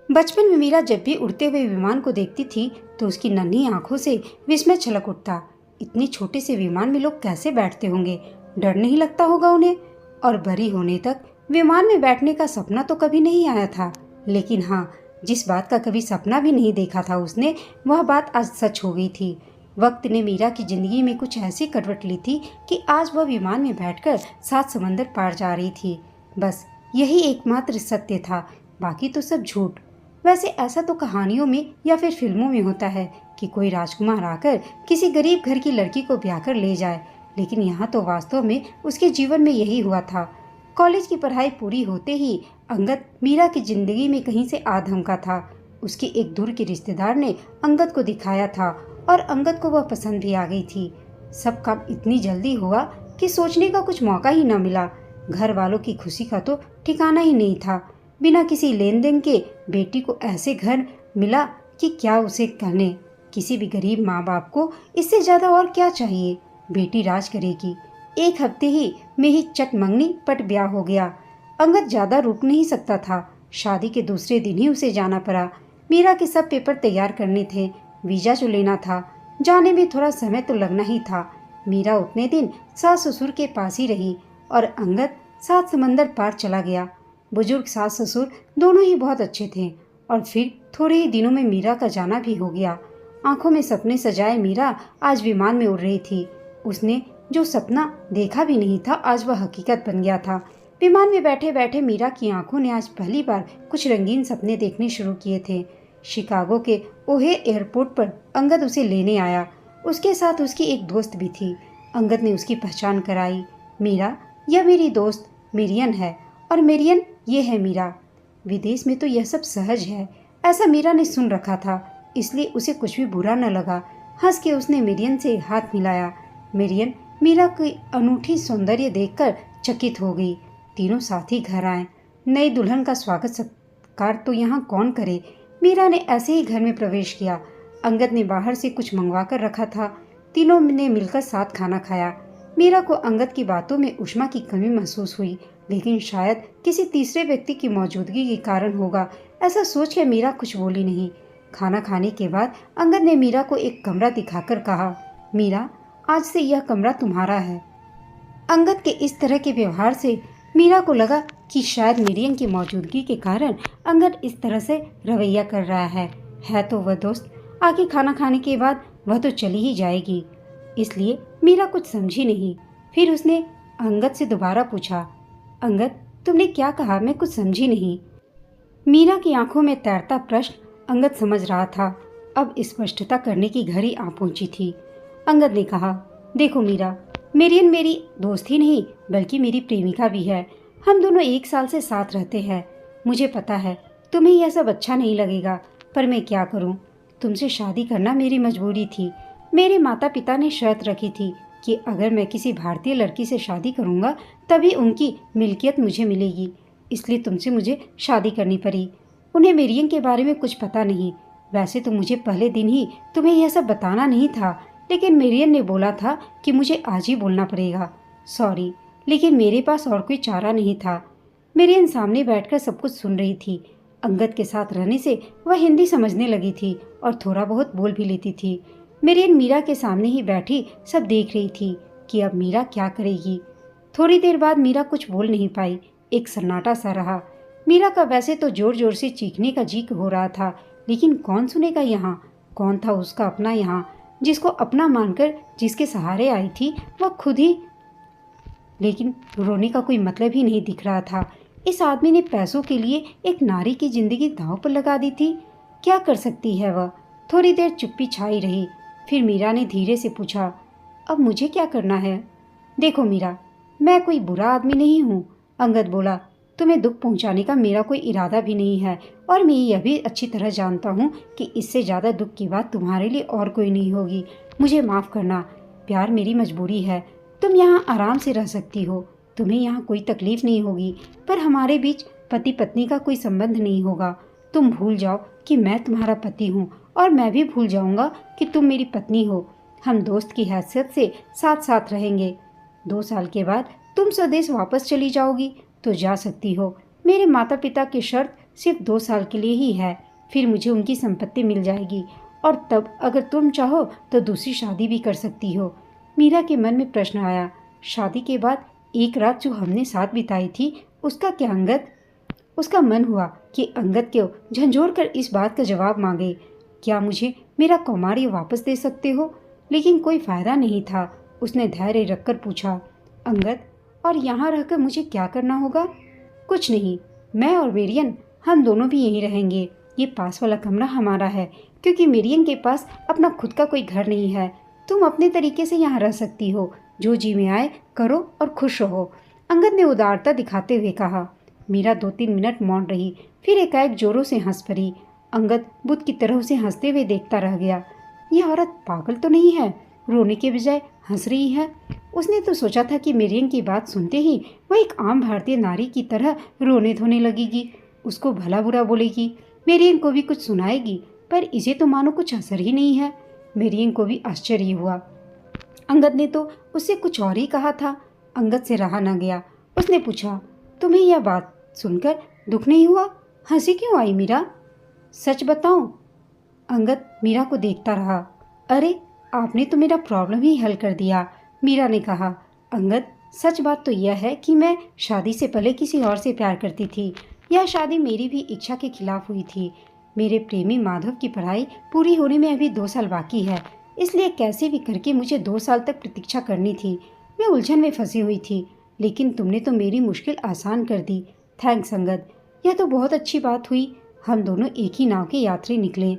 बचपन में मीरा जब भी उड़ते हुए विमान को देखती थी तो उसकी नन्ही आंखों से विस्मय छलक उठता। इतने छोटे से विमान में लोग कैसे बैठते होंगे, डर नहीं लगता होगा उन्हें। और बड़ी होने तक विमान में बैठने का सपना तो कभी नहीं आया था, लेकिन हाँ, जिस बात का कभी सपना भी नहीं देखा था उसने, वह बात आज सच हो गई थी। वक्त ने मीरा की जिंदगी में कुछ ऐसी करवट ली थी कि आज वह विमान में बैठकर 7 समंदर पार जा रही थी। बस यही एकमात्र सत्य था, बाकी तो सब झूठ। वैसे ऐसा तो कहानियों में या फिर फिल्मों में होता है कि कोई राजकुमार आकर किसी गरीब घर की लड़की को ब्याह कर ले जाए, लेकिन यहाँ तो वास्तव में उसके जीवन में यही हुआ था। कॉलेज की पढ़ाई पूरी होते ही अंगद मीरा की जिंदगी में कहीं से आ धमका था। उसके एक दूर के रिश्तेदार ने अंगद को दिखाया था और अंगद को वह पसंद भी आ गई थी। सब काम इतनी जल्दी हुआ कि सोचने का कुछ मौका ही न मिला। घर वालों की खुशी का तो ठिकाना ही नहीं था। बिना किसी लेन देन के बेटी को ऐसे घर मिला कि क्या उसे कहने। किसी भी गरीब माँ बाप को इससे ज्यादा और क्या चाहिए। बेटी राज करेगी। एक हफ्ते ही में ही चट मंगनी पट ब्याह हो गया। अंगद ज्यादा रुक नहीं सकता था। शादी के दूसरे दिन ही उसे जाना पड़ा। मीरा के सब पेपर तैयार करने थे, वीजा जो लेना था। जाने में थोड़ा समय तो लगना ही था। मीरा उतने दिन सास ससुर के पास ही रही और अंगद 7 समंदर पार चला गया। बुजुर्ग सास ससुर दोनों ही बहुत अच्छे थे और फिर थोड़े ही दिनों में मीरा का जाना भी हो गया। आंखों में सपने सजाए मीरा आज विमान में उड़ रही थी। उसने जो सपना देखा भी नहीं था, आज वह हकीकत बन गया था। विमान में बैठे बैठे मीरा की आंखों ने आज पहली बार कुछ रंगीन सपने देखने शुरू किए थे। शिकागो के ओहे एयरपोर्ट पर अंगद उसे लेने आया। उसके साथ उसकी एक दोस्त भी थी। अंगद ने उसकी पहचान कराई। मीरा, यह मेरी दोस्त मेरियन है और मेरियन ये है मीरा। विदेश में तो यह सब सहज है, ऐसा मीरा ने सुन रखा था, इसलिए उसे कुछ भी बुरा न लगा। हंस के उसने मेरियन से हाथ मिलाया। मेरियन मीरा की अनूठी सौंदर्य देखकर चकित हो गई। तीनों साथ ही घर आए। नई दुल्हन का स्वागत सत्कार तो यहाँ कौन करे। मीरा ने ऐसे ही घर में प्रवेश किया। अंगद ने बाहर से कुछ मंगवा कर रखा था। तीनों ने मिलकर साथ खाना खाया। मीरा को अंगद की बातों में उष्मा की कमी महसूस हुई, लेकिन शायद किसी तीसरे व्यक्ति की मौजूदगी के कारण होगा, ऐसा सोच के मीरा कुछ बोली नहीं। खाना खाने के बाद अंगद ने मीरा को एक कमरा दिखाकर कहा, मीरा, आज से यह कमरा तुम्हारा है। अंगद के इस तरह के व्यवहार से मीरा को लगा कि शायद मेरियन की मौजूदगी के कारण अंगद इस तरह से रवैया कर रहा है तो वह दोस्त। आगे खाना खाने के बाद वह तो चली ही जाएगी, इसलिए मीरा कुछ समझी नहीं। फिर उसने अंगद से दोबारा पूछा, अंगद, तुमने क्या कहा? मैं कुछ समझी नहीं। मीरा की आंखों में तैरता प्रश्न अंगद समझ रहा था। अब स्पष्टता करने की घड़ी आ पहुंची थी। अंगद ने कहा, देखो मीरा, मेरियन मेरी दोस्त ही नहीं बल्कि मेरी प्रेमिका भी है। हम दोनों 1 साल से साथ रहते हैं। मुझे पता है तुम्हें यह सब अच्छा नहीं लगेगा, पर मैं क्या करूं? तुमसे शादी करना मेरी मजबूरी थी। मेरे माता पिता ने शर्त रखी थी कि अगर मैं किसी भारतीय लड़की से शादी करूंगा तभी उनकी मिल्कियत मुझे मिलेगी, इसलिए तुमसे मुझे शादी करनी पड़ी। उन्हें मेरियन के बारे में कुछ पता नहीं। वैसे तो मुझे पहले दिन ही तुम्हें यह सब बताना नहीं था, लेकिन मेरियन ने बोला था कि मुझे आज ही बोलना पड़ेगा। सॉरी, लेकिन मेरे पास और कोई चारा नहीं था। मेरियन सामने बैठकर सब कुछ सुन रही थी। अंगद के साथ रहने से वह हिंदी समझने लगी थी और थोड़ा बहुत बोल भी लेती थी। मेरियन मीरा के सामने ही बैठी सब देख रही थी कि अब मीरा क्या करेगी। थोड़ी देर बाद मीरा कुछ बोल नहीं पाई। एक सन्नाटा सा रहा। मीरा का वैसे तो जोर जोर से चीखने का जी हो रहा था, लेकिन कौन सुनेगा यहाँ? कौन था उसका अपना यहाँ, जिसको अपना मानकर जिसके सहारे आई थी वह खुद ही? लेकिन रोने का कोई मतलब ही नहीं दिख रहा था। इस आदमी ने पैसों के लिए एक नारी की जिंदगी दांव पर लगा दी थी। क्या कर सकती है वह? थोड़ी देर चुप्पी छाई रही। फिर मीरा ने धीरे से पूछा, अब मुझे क्या करना है? देखो मीरा, मैं कोई बुरा आदमी नहीं हूँ। अंगद बोला, तुम्हें दुख पहुँचाने का मेरा कोई इरादा भी नहीं है और मैं यह भी अच्छी तरह जानता हूँ कि इससे ज़्यादा दुख की बात तुम्हारे लिए और कोई नहीं होगी। मुझे माफ़ करना। प्यार मेरी मजबूरी है। तुम यहाँ आराम से रह सकती हो, तुम्हें यहाँ कोई तकलीफ नहीं होगी, पर हमारे बीच पति पत्नी का कोई संबंध नहीं होगा। तुम भूल जाओ कि मैं तुम्हारा पति हूँ और मैं भी भूल जाऊँगा कि तुम मेरी पत्नी हो। हम दोस्त की हैसियत से साथ साथ रहेंगे। 2 साल के बाद तुम स्वदेश वापस चली जाओगी तो जा सकती हो। मेरे माता पिता की शर्त सिर्फ 2 साल के लिए ही है, फिर मुझे उनकी संपत्ति मिल जाएगी और तब अगर तुम चाहो तो दूसरी शादी भी कर सकती हो। मीरा के मन में प्रश्न आया, शादी के बाद एक रात जो हमने साथ बिताई थी उसका क्या अंगद? उसका मन हुआ कि अंगद को झंझोड़ कर इस बात का जवाब मांगे, क्या मुझे मेरा कौमार्य वापस दे सकते हो? लेकिन कोई फायदा नहीं था। उसने धैर्य रखकर पूछा, अंगद, और यहाँ रहकर मुझे क्या करना होगा? कुछ नहीं, मैं और मेरियन हम दोनों भी यहीं रहेंगे। ये पास वाला कमरा हमारा है क्योंकि मेरियन के पास अपना खुद का कोई घर नहीं है। तुम अपने तरीके से यहाँ रह सकती हो, जो जी में आए करो और खुश रहो, अंगद ने उदारता दिखाते हुए कहा। मीरा 2-3 मिनट मौन रही, फिर एकाएक जोरों से हंस पड़ी। अंगद बुद्ध की तरह उसे हंसते हुए देखता रह गया। यह औरत पागल तो नहीं है, रोने के बजाय हंस रही है। उसने तो सोचा था कि मेरियन की बात सुनते ही वह एक आम भारतीय नारी की तरह रोने धोने लगेगी, उसको भला बुरा बोलेगी, मेरियन को भी कुछ सुनाएगी, पर इसे तो मानो कुछ असर ही नहीं है। मेरियन को भी आश्चर्य हुआ। अंगद ने तो उससे कुछ और ही कहा था। अंगद से रहा न गया। उसने पूछा, तुम्हें यह बात सुनकर दुख नहीं हुआ? हंसी क्यों आई मीरा? सच बताऊं? अंगद मीरा को देखता रहा। अरे, आपने तो मेरा प्रॉब्लम ही हल कर दिया, मीरा ने कहा। अंगद, सच बात तो यह है कि मैं शादी से पहले किसी और से प्यार करती थी। यह शादी मेरी भी इच्छा के खिलाफ हुई थी। मेरे प्रेमी माधव की पढ़ाई पूरी होने में अभी 2 साल बाकी है, इसलिए कैसे भी करके मुझे 2 साल तक प्रतीक्षा करनी थी। मैं उलझन में फंसी हुई थी, लेकिन तुमने तो मेरी मुश्किल आसान कर दी। थैंक्स अंगद, यह तो बहुत अच्छी बात हुई। हम दोनों एक ही नाव के यात्री निकले।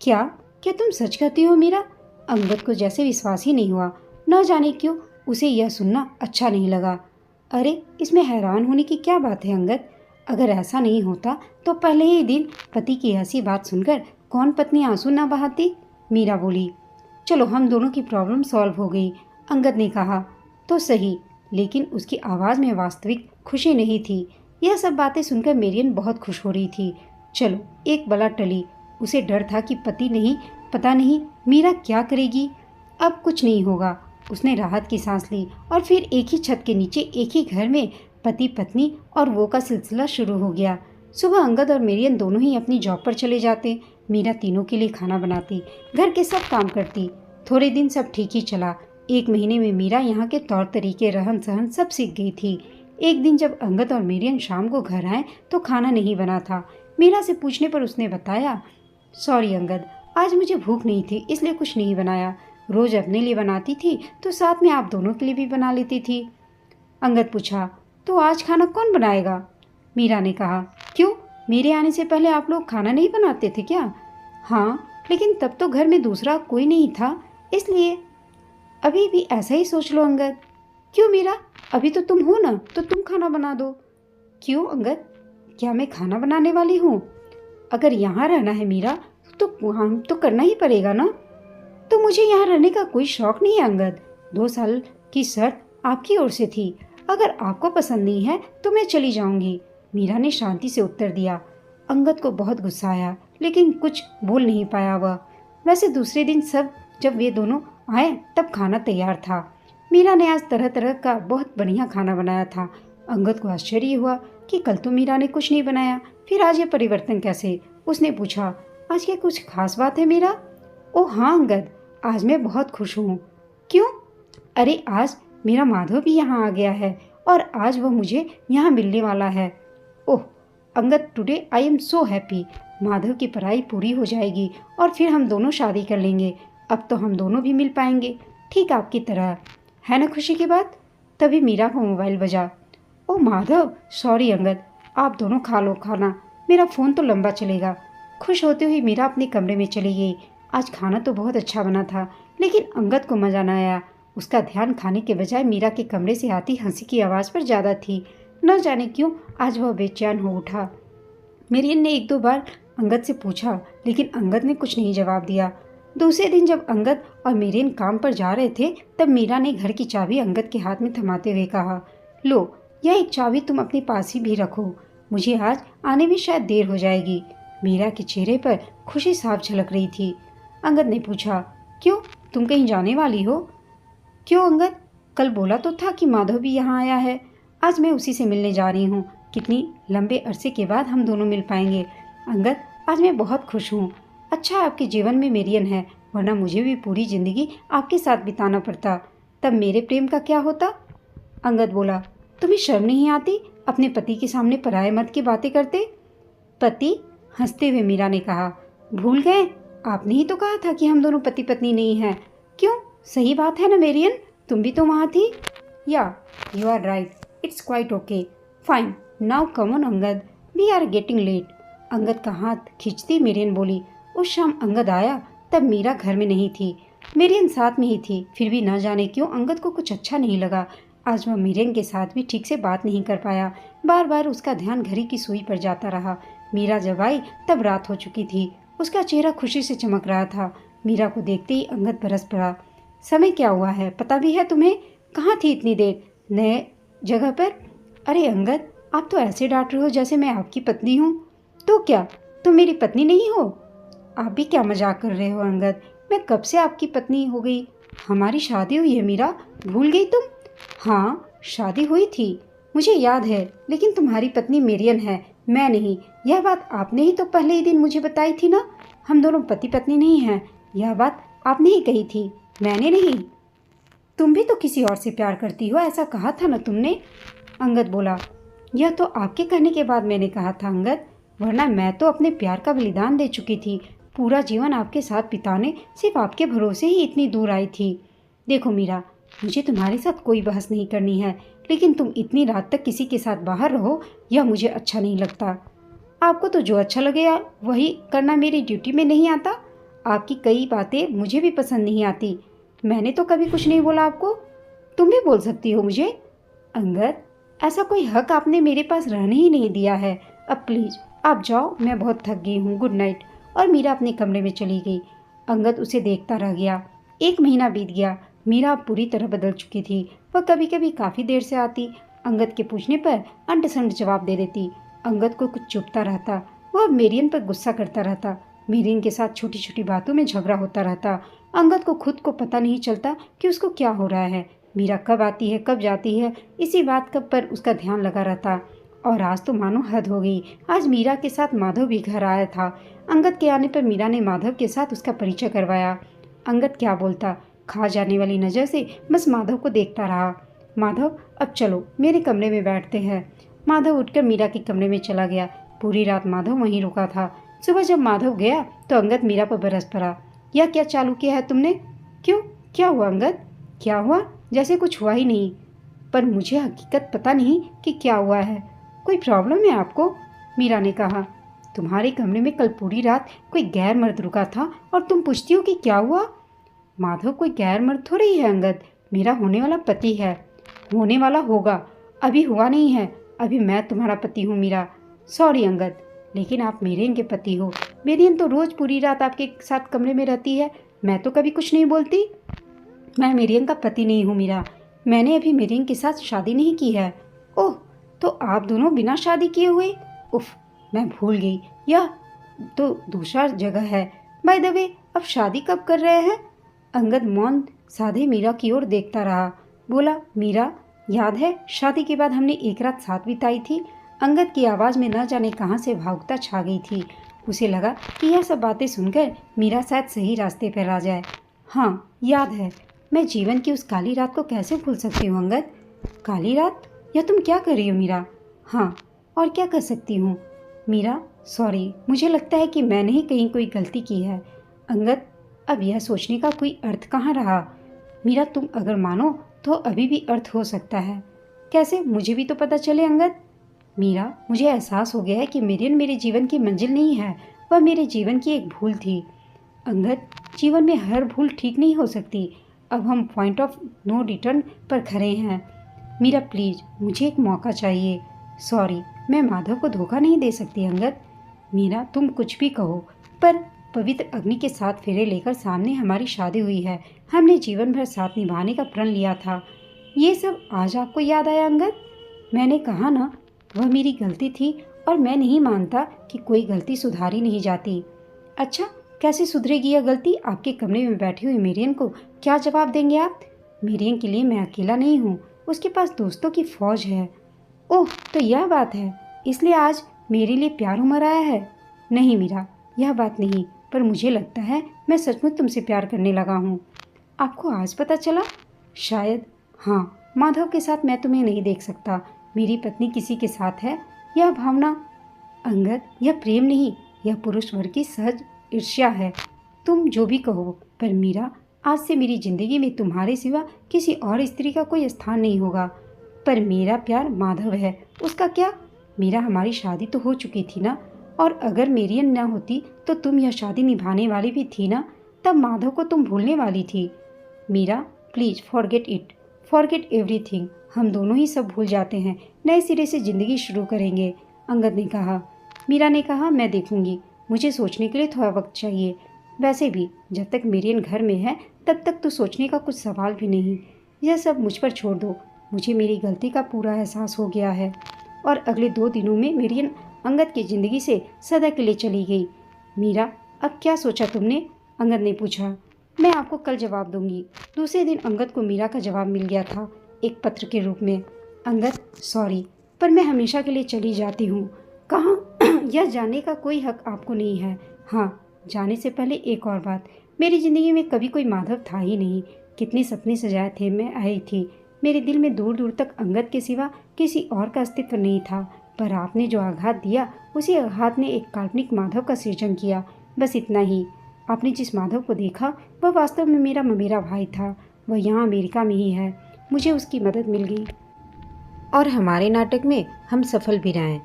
क्या क्या तुम सच कहती हो मीरा? अंगद को जैसे विश्वास ही नहीं हुआ। न जाने क्यों उसे यह सुनना अच्छा नहीं लगा। अरे, इसमें हैरान होने की क्या बात है अंगद? अगर ऐसा नहीं होता तो पहले ही दिन पति की ऐसी बात सुनकर कौन पत्नी आंसू ना बहाती? मीरा बोली। चलो, हम दोनों की प्रॉब्लम सॉल्व हो गई, अंगद ने कहा। तो सही, लेकिन उसकी आवाज़ में वास्तविक खुशी नहीं थी। यह सब बातें सुनकर मेरियन बहुत खुश हो रही थी। चलो, एक बला टली। उसे डर था कि पता नहीं मीरा क्या करेगी। अब कुछ नहीं होगा। उसने राहत की सांस ली और फिर एक ही छत के नीचे एक ही घर में पति पत्नी और वो का सिलसिला शुरू हो गया। सुबह अंगद और मेरियन दोनों ही अपनी जॉब पर चले जाते। मीरा तीनों के लिए खाना बनाती, घर के सब काम करती। थोड़े दिन सब ठीक ही चला। 1 महीने में मीरा यहाँ के तौर तरीके, रहन सहन सब सीख गई थी। एक दिन जब अंगद और मेरियन शाम को घर आए तो खाना नहीं बना था। मीरा से पूछने पर उसने बताया, सॉरी अंगद, आज मुझे भूख नहीं थी इसलिए कुछ नहीं बनाया। रोज अपने लिए बनाती थी तो साथ में आप दोनों के लिए भी बना लेती थी। अंगद पूछा, तो आज खाना कौन बनाएगा? मीरा ने कहा, क्यों, मेरे आने से पहले आप लोग खाना नहीं बनाते थे क्या? हाँ, लेकिन तब तो घर में दूसरा कोई नहीं था, इसलिए। अभी भी ऐसा ही सोच लो अंगद। क्यों मीरा, अभी तो तुम हो ना, तो तुम खाना बना दो। क्यों अंगद, क्या मैं खाना बनाने वाली हूँ? अगर यहाँ रहना है मीरा तो हम तो करना ही पड़ेगा ना। तो मुझे यहाँ रहने का कोई शौक नहीं है अंगद। 2 साल की शर्त आपकी ओर से थी। अगर आपको पसंद नहीं है तो मैं चली जाऊंगी, मीरा ने शांति से उत्तर दिया। अंगद को बहुत गुस्सा आया, लेकिन कुछ बोल नहीं पाया वह। वैसे दूसरे दिन जब वे दोनों आए तब खाना तैयार था। मीरा ने आज तरह तरह का बहुत बढ़िया खाना बनाया था। अंगद को आश्चर्य हुआ कि कल तो मीरा ने कुछ नहीं बनाया, फिर आज ये परिवर्तन कैसे? उसने पूछा, आज क्या कुछ खास बात है मीरा? ओह हाँ अंगद, आज मैं बहुत खुश हूँ। क्यों? अरे, आज मेरा माधव भी यहाँ आ गया है और आज वह मुझे यहाँ मिलने वाला है। Oh Angad, today I am so happy. Madhav की पढ़ाई पूरी हो जाएगी और फिर हम दोनों शादी कर लेंगे। अब तो हम दोनों भी मिल पाएंगे, ठीक आपकी तरह। है ना खुशी की बात? तभी मीरा को मोबाइल बजा। ओह माधव, सॉरी अंगद, आप दोनों खा लो खाना, मेरा फ़ोन तो लंबा चलेगा। खुश होते हुए मीरा अपने कमरे में चली गई। आज खाना तो बहुत अच्छा बना था, लेकिन अंगद को मज़ा न आया। उसका ध्यान खाने के बजाय मीरा के कमरे से आती हंसी की आवाज़ पर ज़्यादा थी। न जाने क्यों आज वह बेचैन हो उठा। मेरियन ने 1-2 बार अंगद से पूछा, लेकिन अंगद ने कुछ नहीं जवाब दिया। दूसरे दिन जब अंगद और मेरियन काम पर जा रहे थे तब मीरा ने घर की चाबी अंगद के हाथ में थमाते हुए कहा, लो, यह एक चाबी तुम अपने पास ही भी रखो, मुझे आज आने में शायद देर हो जाएगी। मीरा के चेहरे पर खुशी साफ झलक रही थी। अंगद ने पूछा, क्यों, तुम कहीं जाने वाली हो? क्यों अंगद, कल बोला तो था कि माधव भी यहाँ आया है। आज मैं उसी से मिलने जा रही हूँ। कितनी लंबे अरसे के बाद हम दोनों मिल पाएंगे। अंगद, आज मैं बहुत खुश हूँ। अच्छा आपके जीवन में मेरियन है, वरना मुझे भी पूरी जिंदगी आपके साथ बिताना पड़ता। तब मेरे प्रेम का क्या होता? अंगद बोला, तुम्हें शर्म नहीं आती अपने पति के सामने पराये मर्द की बातें करते? पति? हंसते हुए मीरा ने कहा, भूल गए? आपने ही तो कहा था कि हम दोनों पति पत्नी नहीं हैं। क्यों? सही बात है ना मेरियन, तुम भी तो वहाँ थी। Yeah you are right, it's quite okay, fine, now come on Angad, we are getting late. Angad का हाथ खींचती मेरियन बोली। उस शाम अंगद आया तब मीरा घर में नहीं थी, मेरियन साथ में ही थी। फिर भी न जाने क्यों अंगद को कुछ अच्छा नहीं लगा। आज वह मेरियन के साथ भी ठीक से बात नहीं कर पाया। बार बार उसका ध्यान घड़ी की सुई पर जाता रहा। मीरा जब आई तब रात हो चुकी थी। उसका चेहरा खुशी से चमक रहा था। मीरा को देखते ही अंगद बरस पड़ा। समय क्या हुआ है पता भी है तुम्हें? कहाँ थी इतनी देर? नए जगह पर? अरे अंगद, आप तो ऐसे डांट रहे हो जैसे मैं आपकी पत्नी हूँ। तो क्या तुम मेरी पत्नी नहीं हो? आप भी क्या मजाक कर रहे हो अंगद, मैं कब से आपकी पत्नी हो गई? हमारी शादी हुई है मीरा, भूल गई तुम? हाँ, शादी हुई थी, मुझे याद है, लेकिन तुम्हारी पत्नी मेरियन है, मैं नहीं। यह बात आपने ही तो पहले ही दिन मुझे बताई थी ना। हम दोनों पति पत्नी नहीं हैं, यह बात आपने ही कही थी, मैंने नहीं। तुम भी तो किसी और से प्यार करती हो, ऐसा कहा था ना तुमने? अंगद बोला, यह तो आपके कहने के बाद मैंने कहा था अंगद, वरना मैं तो अपने प्यार का बलिदान दे चुकी थी। पूरा जीवन आपके साथ बिताने सिर्फ आपके भरोसे ही इतनी दूर आई थी। देखो मीरा, मुझे तुम्हारे साथ कोई बहस नहीं करनी है, लेकिन तुम इतनी रात तक किसी के साथ बाहर रहो, यह मुझे अच्छा नहीं लगता। आपको तो जो अच्छा लगे वही करना मेरी ड्यूटी में नहीं आता। आपकी कई बातें मुझे भी पसंद नहीं आती। मैंने तो कभी कुछ नहीं बोला आपको, तुम भी बोल सकती हो मुझे। अंगद, ऐसा कोई हक आपने मेरे पास रहने ही नहीं दिया है। अब प्लीज़ आप जाओ, मैं बहुत थक गई हूँ, गुड नाइट। और मीरा अपने कमरे में चली गई। अंगद उसे देखता रह गया। 1 महीना बीत गया। मीरा अब पूरी तरह बदल चुकी थी। वह कभी कभी काफ़ी देर से आती, अंगद के पूछने पर अंट-संट जवाब दे देती। अंगद को कुछ चुभता रहता। वह मेरियन पर गुस्सा करता रहता। मेरियन के साथ छोटी छोटी बातों में झगड़ा होता रहता। अंगद को खुद को पता नहीं चलता कि उसको क्या हो रहा है। मीरा कब आती है कब जाती है, इसी बात का पर उसका ध्यान लगा रहता। और आज तो मानो हद हो गई। आज मीरा के साथ माधव भी घर आया था। अंगद के आने पर मीरा ने माधव के साथ उसका परिचय करवाया। अंगद क्या बोलता, खा जाने वाली नज़र से बस माधव को देखता रहा। माधव, अब चलो मेरे कमरे में बैठते हैं। माधव उठकर मीरा के कमरे में चला गया। पूरी रात माधव वहीं रुका था। सुबह जब माधव गया तो अंगद मीरा पर बरस पड़ा। यह क्या चालू किया है तुमने? क्यों, क्या हुआ अंगद? क्या हुआ? जैसे कुछ हुआ ही नहीं। पर मुझे हकीकत पता नहीं कि क्या हुआ है। कोई प्रॉब्लम है आपको? मीरा ने कहा, तुम्हारे कमरे में कल पूरी रात कोई गैर मर्द रुका था और तुम पूछती हो कि क्या हुआ? माधव कोई गैर मर्द थोड़ी ही है अंगद, मेरा होने वाला पति है। होने वाला होगा, अभी हुआ नहीं है। अभी मैं तुम्हारा पति हूँ मीरा। सॉरी अंगद, लेकिन आप मेरियन के पति हो। मेरियन तो रोज़ पूरी रात आपके साथ कमरे में रहती है, मैं तो कभी कुछ नहीं बोलती। मैं मेरियन का पति नहीं हूँ मीरा, मैंने अभी मेरियन के साथ शादी नहीं की है। ओह, तो आप दोनों बिना शादी किए हुए? उफ, मैं भूल गई, यह तो दूसरा जगह है। बाय द वे, अब शादी कब कर रहे हैं? अंगद मौन साधे मीरा की ओर देखता रहा। बोला, मीरा, याद है शादी के बाद हमने एक रात साथ बिताई थी? अंगद की आवाज़ में न जाने कहाँ से भावुकता छा गई थी। उसे लगा कि यह सब बातें सुनकर मीरा शायद सही रास्ते पर आ जाए। हाँ, याद है। मैं जीवन की उस काली रात को कैसे भूल सकती हूँ अंगद? काली रात? यह तुम क्या कर रही हो मीरा? हाँ, और क्या कर सकती हूँ मीरा? सॉरी, मुझे लगता है कि मैंने ही कहीं कोई गलती की है। अंगद, अब यह सोचने का कोई अर्थ कहाँ रहा? मीरा, तुम अगर मानो तो अभी भी अर्थ हो सकता है। कैसे? मुझे भी तो पता चले अंगद। मीरा, मुझे एहसास हो गया है कि मेरियन मेरे जीवन की मंजिल नहीं है, वह मेरे जीवन की एक भूल थी। अंगद, जीवन में हर भूल ठीक नहीं हो सकती। अब हम पॉइंट ऑफ नो रिटर्न पर खड़े हैं। मीरा प्लीज़, मुझे एक मौका चाहिए। सॉरी, मैं माधव को धोखा नहीं दे सकती अंगद। मीरा, तुम कुछ भी कहो, पर पवित्र अग्नि के साथ फेरे लेकर सामने हमारी शादी हुई है। हमने जीवन भर साथ निभाने का प्रण लिया था। ये सब आज आपको याद आया अंगद? मैंने कहा ना, वह मेरी गलती थी और मैं नहीं मानता कि कोई गलती सुधारी नहीं जाती। अच्छा, कैसे सुधरेगी यह गलती? आपके कमरे में बैठी हुई मेरियन को क्या जवाब देंगे आप? मेरियन के लिए मैं अकेला नहीं हूँ, उसके पास दोस्तों की फौज है। ओह, तो यह बात है, इसलिए आज मेरे लिए प्यार उमड़ आया है। नहीं मीरा, यह बात नहीं, पर मुझे लगता है मैं सचमुच तुमसे प्यार करने लगा हूँ। आपको आज पता चला? शायद। हाँ, माधव के साथ मैं तुम्हें नहीं देख सकता। मेरी पत्नी किसी के साथ है। यह भावना अंगद, यह प्रेम नहीं, यह पुरुष वर्ग की सहज ईर्ष्या है। तुम जो भी कहो, पर मीरा, आज से मेरी जिंदगी में तुम्हारे सिवा किसी और स्त्री का कोई स्थान नहीं होगा। पर मेरा प्यार माधव है, उसका क्या? मीरा, हमारी शादी तो हो चुकी थी ना, और अगर मेरियन न होती तो तुम यह शादी निभाने वाली भी थी ना, तब माधव को तुम भूलने वाली थी। Meera, please forget it, forget everything. हम दोनों ही सब भूल जाते हैं, नए सिरे से जिंदगी शुरू करेंगे, अंगद ने कहा। मीरा ने कहा, मैं देखूंगी, मुझे सोचने के लिए थोड़ा वक्त चाहिए। वैसे भी जब तक मेरियन घर में है तब तक तो सोचने का कुछ सवाल भी नहीं। यह सब मुझ पर छोड़ दो। मुझे मेरी गलती का पूरा एहसास हो गया है। और अगले 2 दिनों में मेरियन अंगद की ज़िंदगी से सदा के लिए चली गई। मीरा, अब क्या सोचा तुमने? अंगद ने पूछा। मैं आपको कल जवाब दूंगी। दूसरे दिन अंगद को मीरा का जवाब मिल गया था, एक पत्र के रूप में। अंगद, सॉरी, पर मैं हमेशा के लिए चली जाती हूँ। कहाँ? यह जानने का कोई हक आपको नहीं है। हाँ, जाने से पहले एक और बात, मेरी ज़िंदगी में कभी कोई माधव था ही नहीं। कितने सपने सजाए थे, मैं आई थी। मेरे दिल में दूर दूर तक अंगद के सिवा किसी और का अस्तित्व नहीं था। पर आपने जो आघात दिया, उसी आघात ने एक काल्पनिक माधव का सृजन किया, बस इतना ही। आपने जिस माधव को देखा वह वास्तव में मेरा भाई था। वह यहाँ अमेरिका में ही है। मुझे उसकी मदद मिल गई और हमारे नाटक में हम सफल भी रहे।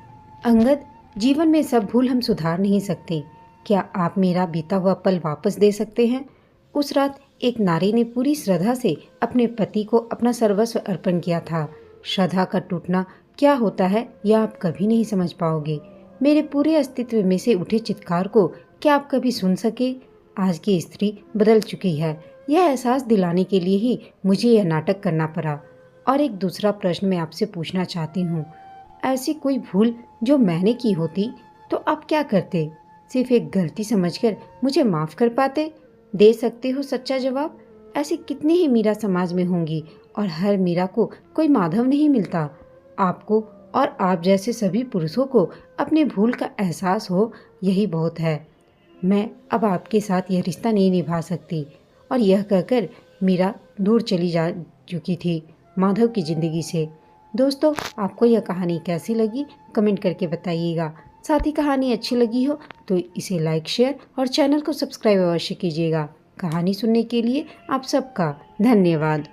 अंगद, जीवन में सब भूल हम सुधार नहीं सकते। क्या आप मेरा बीता हुआ पल वापस दे सकते हैं? उस रात एक नारी ने पूरी श्रद्धा से अपने पति को अपना सर्वस्व अर्पण किया था। श्रद्धा का टूटना क्या होता है यह आप कभी नहीं समझ पाओगे। मेरे पूरे अस्तित्व में से उठे चित्कार को क्या आप कभी सुन सके? आज की स्त्री बदल चुकी है, यह एहसास दिलाने के लिए ही मुझे यह नाटक करना पड़ा। और एक दूसरा प्रश्न मैं आपसे पूछना चाहती हूँ, ऐसी कोई भूल जो मैंने की होती तो आप क्या करते? सिर्फ एक गलती समझकर मुझे माफ़ कर पाते? दे सकते हो सच्चा जवाब? ऐसी कितनी ही मीरा समाज में होंगी और हर मीरा को कोई माधव नहीं मिलता। आपको और आप जैसे सभी पुरुषों को अपने भूल का एहसास हो, यही बहुत है। मैं अब आपके साथ यह रिश्ता नहीं निभा सकती। और यह कहकर मीरा दूर चली जा चुकी थी माधव की ज़िंदगी से। दोस्तों, आपको यह कहानी कैसी लगी कमेंट करके बताइएगा। साथ ही कहानी अच्छी लगी हो तो इसे लाइक, शेयर और चैनल को सब्सक्राइब अवश्य कीजिएगा। कहानी सुनने के लिए आप सबका धन्यवाद।